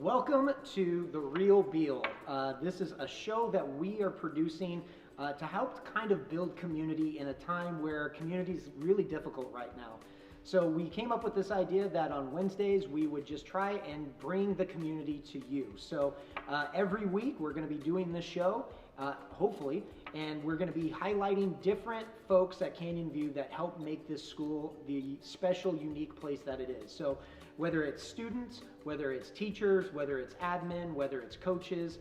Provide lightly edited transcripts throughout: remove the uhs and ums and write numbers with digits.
Welcome to The Real Beal. This is a show that we are producing to help kind of build community in a time where community is really difficult right now. So we came up with this idea that on Wednesdays we would just try and bring the community to you. So every week we're going to be doing this show, hopefully, and we're going to be highlighting different folks at Canyon View that help make this school the special, unique place that it is. So whether it's students, whether it's teachers, whether it's admin, whether it's coaches,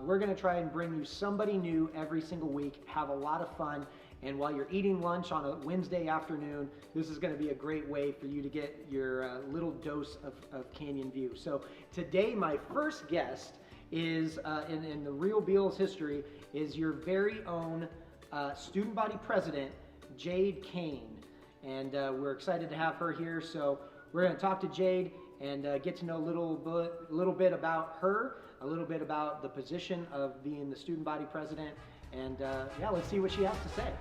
we're going to try and bring you somebody new every single week, have a lot of fun, and while you're eating lunch on a Wednesday afternoon, this is going to be a great way for you to get your little dose of Canyon View. So today, my first guest is, in the Real Beal's history, is your very own student body president, Jade Kane. And we're excited to have her here. So we're going to talk to Jade and get to know a little bit about her, a little bit about the position of being the student body president, and yeah, let's see what she has to say.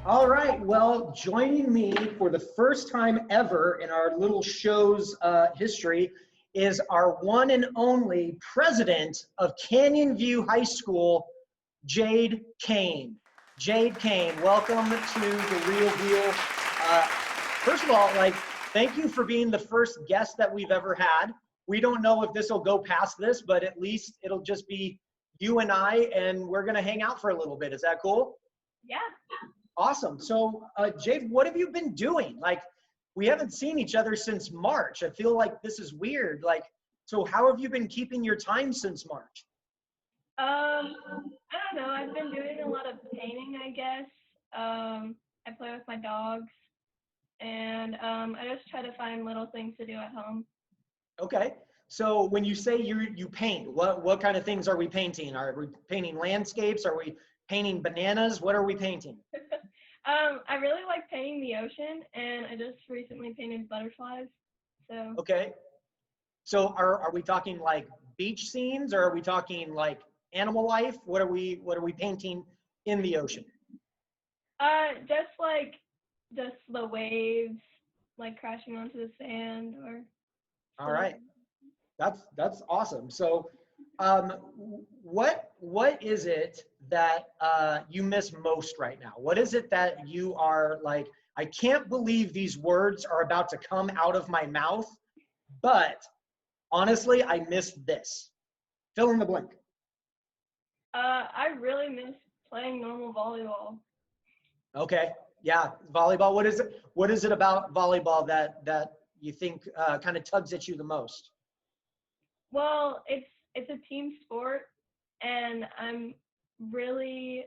All right, well, joining me for the first time ever in our little show's history is our one and only president of Canyon View High School, Jade Kane. Jade Kane, welcome to The Real Deal. First of all, thank you for being the first guest that we've ever had. We don't know if this will go past this, but at least it'll just be you and I, and we're gonna hang out for a little bit. Is that cool? Yeah. Awesome. So, Jade, what have you been doing? We haven't seen each other since March. I feel like this is weird. So how have you been keeping your time since March? I don't know. I've been doing a lot of painting, I guess. I play with my dogs, and I just try to find little things to do at home. Okay. So when you say you paint, what kind of things are we painting? Are we painting landscapes? Are we painting bananas? What are we painting? I really like painting the ocean, and I just recently painted butterflies. So. Okay. So are we talking like beach scenes, or are we talking like animal life? What are we painting in the ocean? Just the waves, like crashing onto the sand, or. All right. That's awesome. So, what is it that you miss most right now? What is it that you are like, I can't believe these words are about to come out of my mouth, but honestly, I miss this. Fill in the blank. I really miss playing normal volleyball. Okay. Yeah, volleyball. What is it about volleyball that you think kind of tugs at you the most? Well, it's a team sport, and I'm really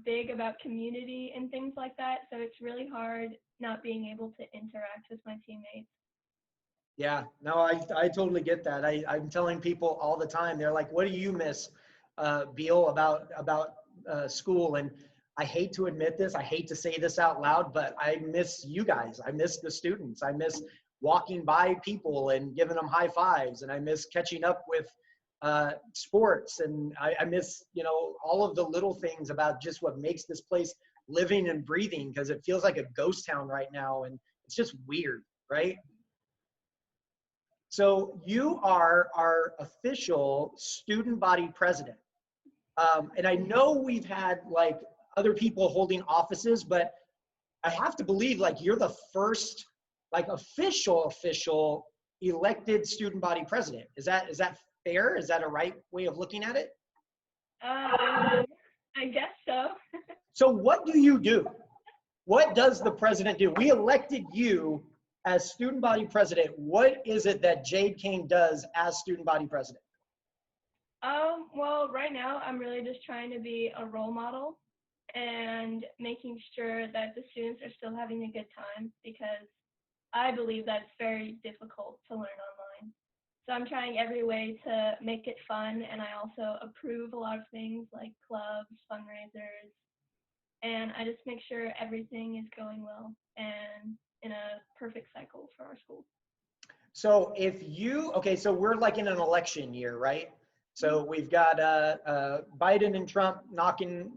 big about community and things like that, so it's really hard not being able to interact with my teammates. Yeah, no, I totally get that. I'm telling people all the time, they're like, what do you miss, Beal, about school? And I hate to admit this, I hate to say this out loud, but I miss you guys. I miss the students. I miss walking by people and giving them high fives. And I miss catching up with sports. And I miss, all of the little things about just what makes this place living and breathing, because it feels like a ghost town right now. And it's just weird, right? So you are our official student body president. And I know we've had other people holding offices, but I have to believe you're the first official elected student body president. Is that fair? Is that a right way of looking at it? I guess so. So what do you do? What does the president do? We elected you as student body president. What is it that Jade Kane does as student body president? Well, right now I'm really just trying to be a role model and making sure that the students are still having a good time, because I believe that's very difficult to learn online. So I'm trying every way to make it fun, and I also approve a lot of things like clubs, fundraisers, and I just make sure everything is going well and in a perfect cycle for our school. So okay, so we're like in an election year, right? So we've got Biden and Trump knocking,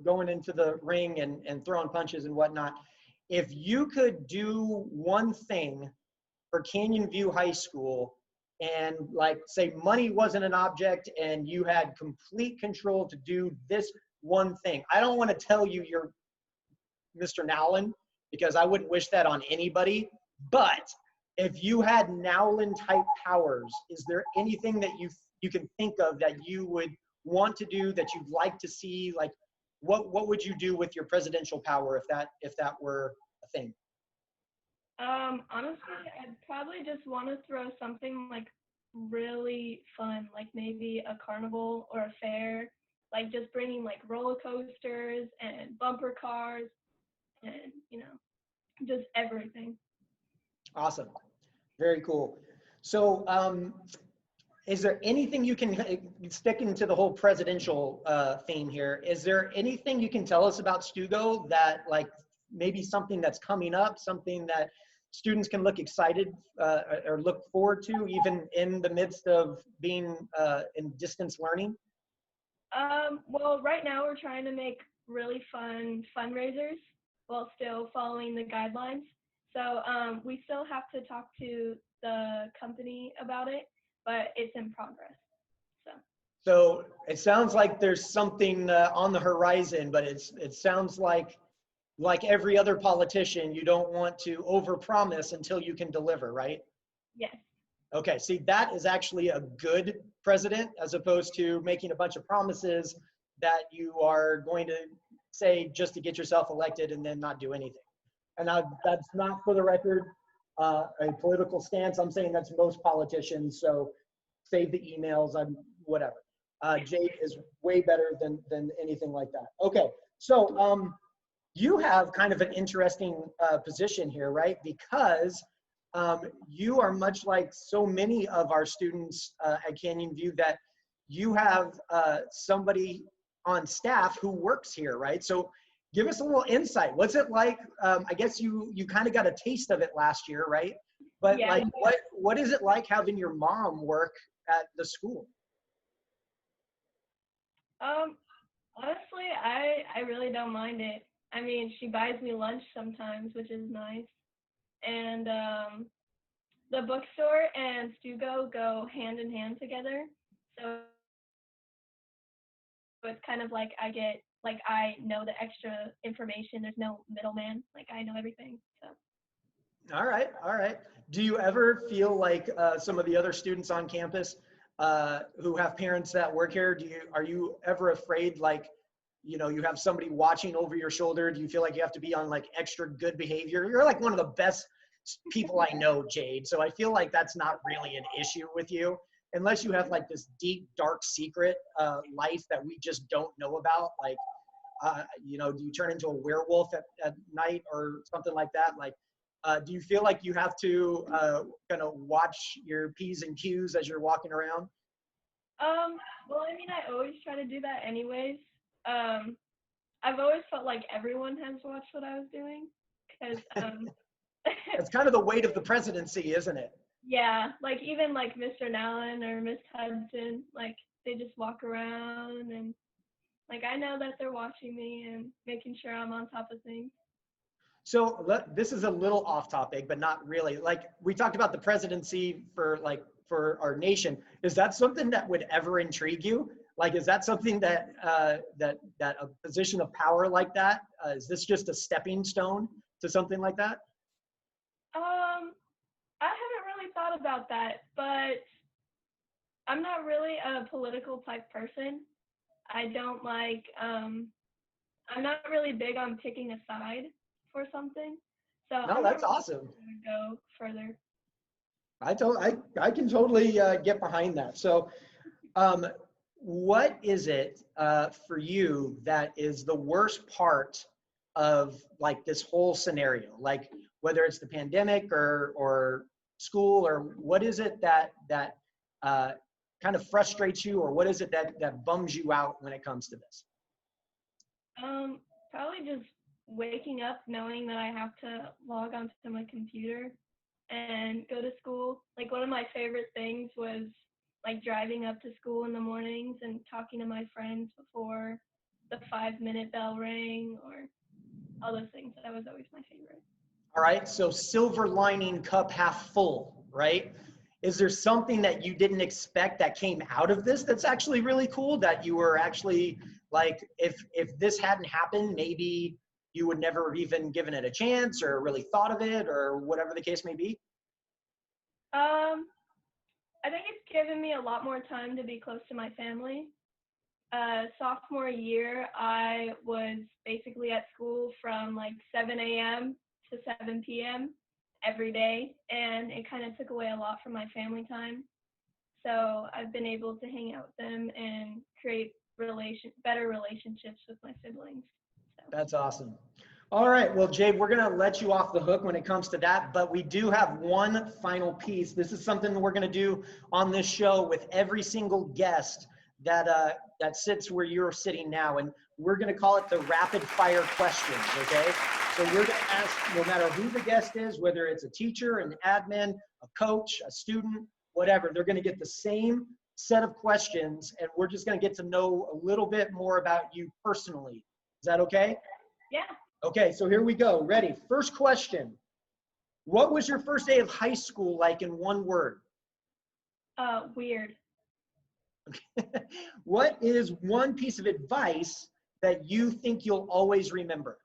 going into the ring and throwing punches and whatnot. If you could do one thing for Canyon View High School and like say money wasn't an object and you had complete control to do this one thing. I don't want to tell you you're Mr. Nowlin because I wouldn't wish that on anybody, but if you had Nowlin type powers, is there anything that you can think of that you would want to do that you'd like to see? Like what would you do with your presidential power if that were a thing? Honestly, I'd probably just want to throw something like really fun, like maybe a carnival or a fair, like just bringing like roller coasters and bumper cars and, just everything. Awesome. Very cool. So, is there anything you can, sticking to the whole presidential theme here, is there anything you can tell us about Stugo that like maybe something that's coming up, something that students can look excited or look forward to even in the midst of being in distance learning? Well, right now we're trying to make really fun fundraisers while still following the guidelines. So we still have to talk to the company about it, but it's in progress. So. So it sounds like there's something on the horizon, but it sounds like every other politician, you don't want to overpromise until you can deliver, right? Yes. Okay, see, that is actually a good president as opposed to making a bunch of promises that you are going to say just to get yourself elected and then not do anything. And that's not, for the record, a political stance. I'm saying that's most politicians, so save the emails, whatever. Jade is way better than anything like that. Okay, so you have kind of an interesting position here, right? Because you are much like so many of our students at Canyon View that you have somebody on staff who works here, right? So give us a little insight. What's it like? I guess you kind of got a taste of it last year, right? But Yeah. like, what is it like having your mom work at the school? Honestly, I really don't mind it. I mean, she buys me lunch sometimes, which is nice. And the bookstore and Stugo go hand in hand together. So it's kind of like I know the extra information. There's no middleman. Like I know everything. So. All right, all right. Do you ever feel like some of the other students on campus who have parents that work here, are you ever afraid, like, you have somebody watching over your shoulder? Do you feel like you have to be on like extra good behavior? You're like one of the best people I know, Jade. So I feel like that's not really an issue with you, unless you have like this deep, dark secret life that we just don't know about. Like, do you turn into a werewolf at night or something like that? Like, do you feel like you have to kind of watch your P's and Q's as you're walking around? Well, I mean, I always try to do that anyways. I've always felt like everyone has watched what I was doing because It's kind of the weight of the presidency, isn't it? yeah, like even like Mr. Nallen or Miss Hudson, like they just walk around and like I know that they're watching me and making sure I'm on top of things. So this is a little off topic, but not really. Like we talked about the presidency for our nation. Is that something that would ever intrigue you? Like, is that something that that a position of power like that? Is this just a stepping stone to something like that? I haven't really thought about that, but I'm not really a political type person. I don't like I'm not really big on picking a side for something. So No, I'm that's not awesome. really gonna go further. I can totally get behind that. So, what is it for you that is the worst part of like this whole scenario? Like whether it's the pandemic or school, or what is it that kind of frustrates you, or what is it that bums you out when it comes to this? Probably just waking up knowing that I have to log onto my computer and go to school. Like one of my favorite things was like driving up to school in the mornings and talking to my friends before the 5-minute bell rang or all those things. That was always my favorite. All right, so silver lining cup half full, right? Is there something that you didn't expect that came out of this that's actually really cool, that you were actually like, if this hadn't happened, maybe you would never have even given it a chance or really thought of it or whatever the case may be? I think it's given me a lot more time to be close to my family. Sophomore year, I was basically at school from like 7 a.m. to 7 p.m. every day, and it kind of took away a lot from my family time. So I've been able to hang out with them and create better relationships with my siblings. So. That's awesome. All right, well, Jade, we're going to let you off the hook when it comes to that, but we do have one final piece. This is something we're going to do on this show with every single guest that sits where you're sitting now, and we're going to call it the rapid fire questions, okay? So we're going to ask, no matter who the guest is, whether it's a teacher, an admin, a coach, a student, whatever, they're going to get the same set of questions, and we're just going to get to know a little bit more about you personally. Is that okay? Yeah. Okay, so here we go. Ready? First question. What was your first day of high school like in one word? Weird. What is one piece of advice that you think you'll always remember?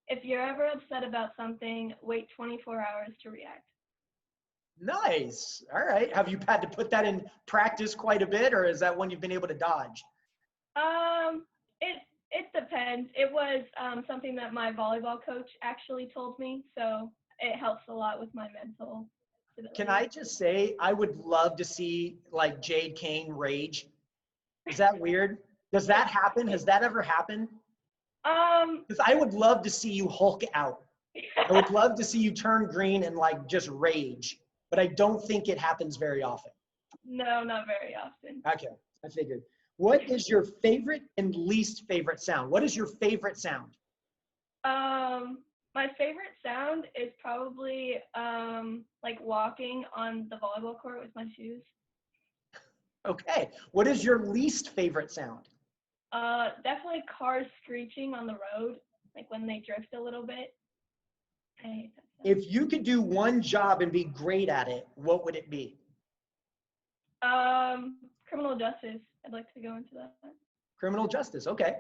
If you're ever upset about something, wait 24 hours to react. Nice. All right. Have you had to put that in practice quite a bit, or is that one you've been able to dodge? It depends. It was something that my volleyball coach actually told me, so it helps a lot with my mental stability. Can I just say, I would love to see like Jade Kane rage. Is that weird? Does that happen? Has that ever happened? Because I would love to see you Hulk out. I would love to see you turn green and like just rage, but I don't think it happens very often. No, not very often. Okay, I figured. What is your favorite and least favorite sound? What is your favorite sound? My favorite sound is probably like walking on the volleyball court with my shoes. Okay. What is your least favorite sound? Definitely cars screeching on the road, like when they drift a little bit. I hate that sound. If you could do one job and be great at it, what would it be? Criminal justice. I'd like to go into that. Criminal justice. Okay.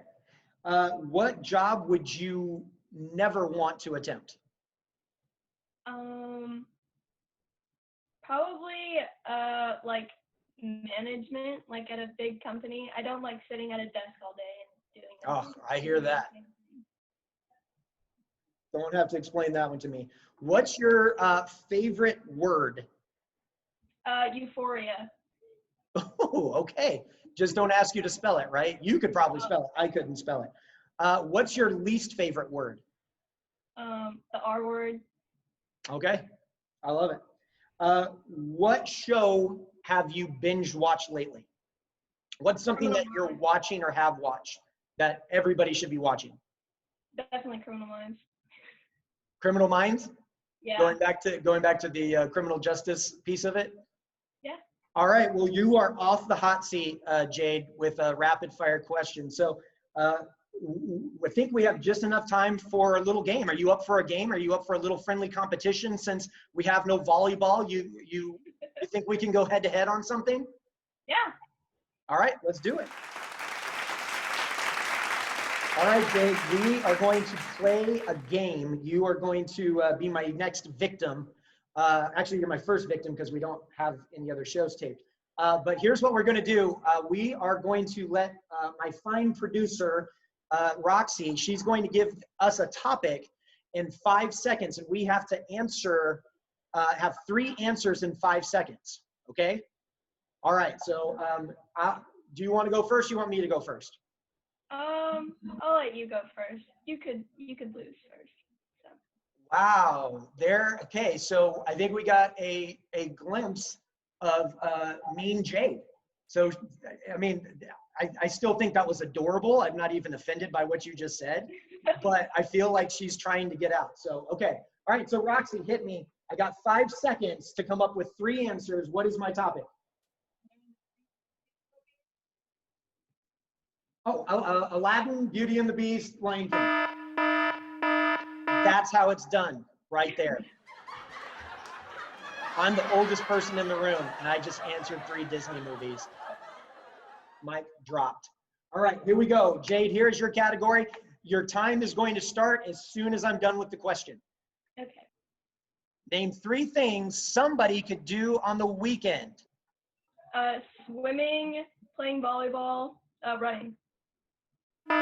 What job would you never want to attempt? Probably like management, like at a big company. I don't like sitting at a desk all day and doing nothing. Oh, I hear that. Don't have to explain that one to me. What's your favorite word? Euphoria. Oh, okay. Just don't ask you to spell it, right? You could probably spell it. I couldn't spell it. What's your least favorite word? The R word. Okay. I love it. What show have you binge watched lately? What's something that you're watching or have watched that everybody should be watching? Definitely Criminal Minds. Criminal Minds? Yeah. Going back to the criminal justice piece of it? Yeah. All right. Well, you are off the hot seat, Jade, with a rapid fire question. So I think we have just enough time for a little game. Are you up for a game? Are you up for a little friendly competition since we have no volleyball? You think we can go head to head on something? Yeah. All right, let's do it. All right, Jade, we are going to play a game. You are going to be my next victim. Actually, you're my first victim because we don't have any other shows taped. But here's what we're going to do. We are going to let my fine producer, Roxy, she's going to give us a topic in 5 seconds, and we have to answer, have 3 answers in 5 seconds. Okay? All right. So do you want to go first? Or you want me to go first? I'll let you go first. You could lose first. So. Wow. Okay. So I think we got a glimpse of mean Jade. So, I mean, I still think that was adorable. I'm not even offended by what you just said. but I feel like she's trying to get out. So, okay. All right, so Roxy, hit me. I got 5 seconds to come up with 3 answers. What is my topic? Oh, Aladdin, Beauty and the Beast, Lion King. That's how it's done, right there. I'm the oldest person in the room, and I just answered 3 Disney movies. Mic dropped. All right, here we go. Jade, here's your category. Your time is going to start as soon as I'm done with the question. Okay. Name 3 things somebody could do on the weekend. Swimming, playing volleyball, running. All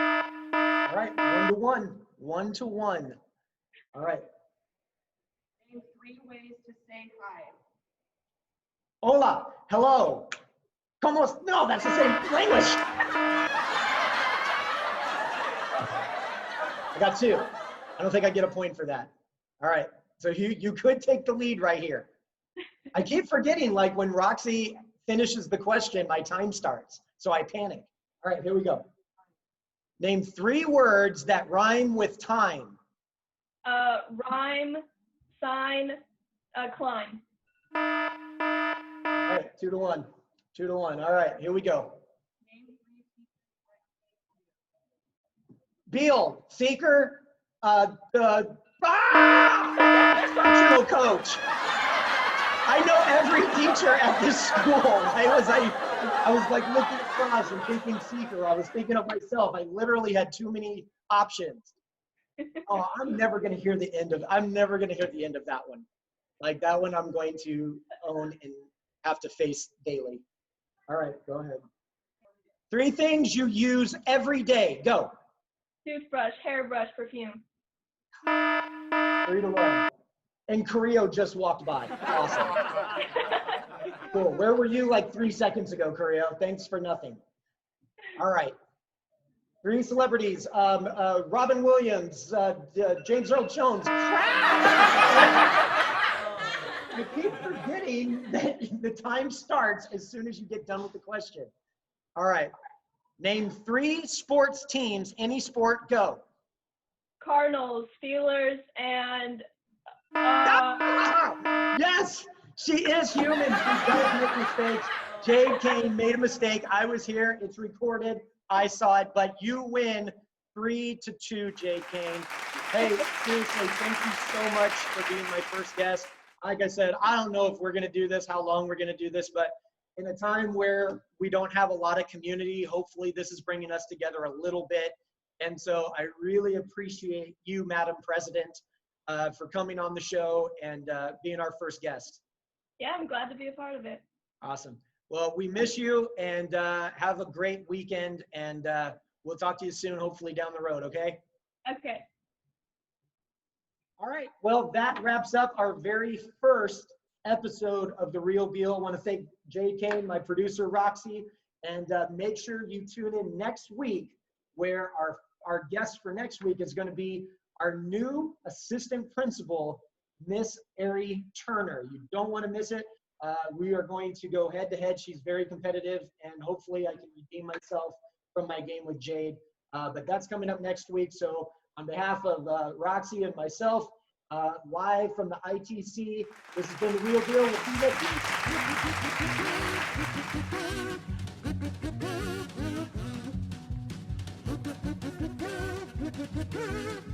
right, 1 to 1. 1 to 1. All right. Name 3 ways to say hi. Hola, hello. Como? No, that's the same language. I got 2. I don't think I get a point for that. All right, so you could take the lead right here. I keep forgetting, like when Roxy finishes the question, my time starts, so I panic. All right, here we go. Name 3 words that rhyme with time. Rhyme, sign, climb. All right, 2 to 1. 2 to 1. All right, here we go. Beal, seeker, instructional coach. I know every teacher at this school. I was like looking across and thinking seeker. I was thinking of myself. I literally had too many options. Oh, I'm never gonna hear the end of that one. Like that one I'm going to own and have to face daily. All right, go ahead. 3 things you use every day. Go. Toothbrush, hairbrush, perfume. 3 to 1. And Carrillo just walked by. Awesome. Cool. Where were you like 3 seconds ago, Carrillo? Thanks for nothing. All right. 3 celebrities. Robin Williams, James Earl Jones. I keep forgetting that the time starts as soon as you get done with the question. All right. Name 3 sports teams, any sport, go. Cardinals, Steelers, and Yes, she is human. She does make mistakes. Jade Kane made a mistake. I was here. It's recorded. I saw it. But you win 3 to 2, Jade Kane. Hey, seriously, thank you so much for being my first guest. Like I said, I don't know if we're going to do this, how long we're going to do this, but in a time where we don't have a lot of community, hopefully this is bringing us together a little bit. And so I really appreciate you, Madam President, for coming on the show and being our first guest. Yeah, I'm glad to be a part of it. Awesome. Well, we miss you, and have a great weekend, and we'll talk to you soon, hopefully down the road, okay? Okay. All right. Well, that wraps up our very first episode of The Real Beal. I want to thank Jade Kane, my producer, Roxy, and make sure you tune in next week, where our guest for next week is going to be our new assistant principal, Miss Ari Turner. You don't want to miss it. We are going to go head to head. She's very competitive, and hopefully I can redeem myself from my game with Jade. But that's coming up next week. So on behalf of Roxy and myself, live from the ITC, this has been The Real Deal. We'll see you next week.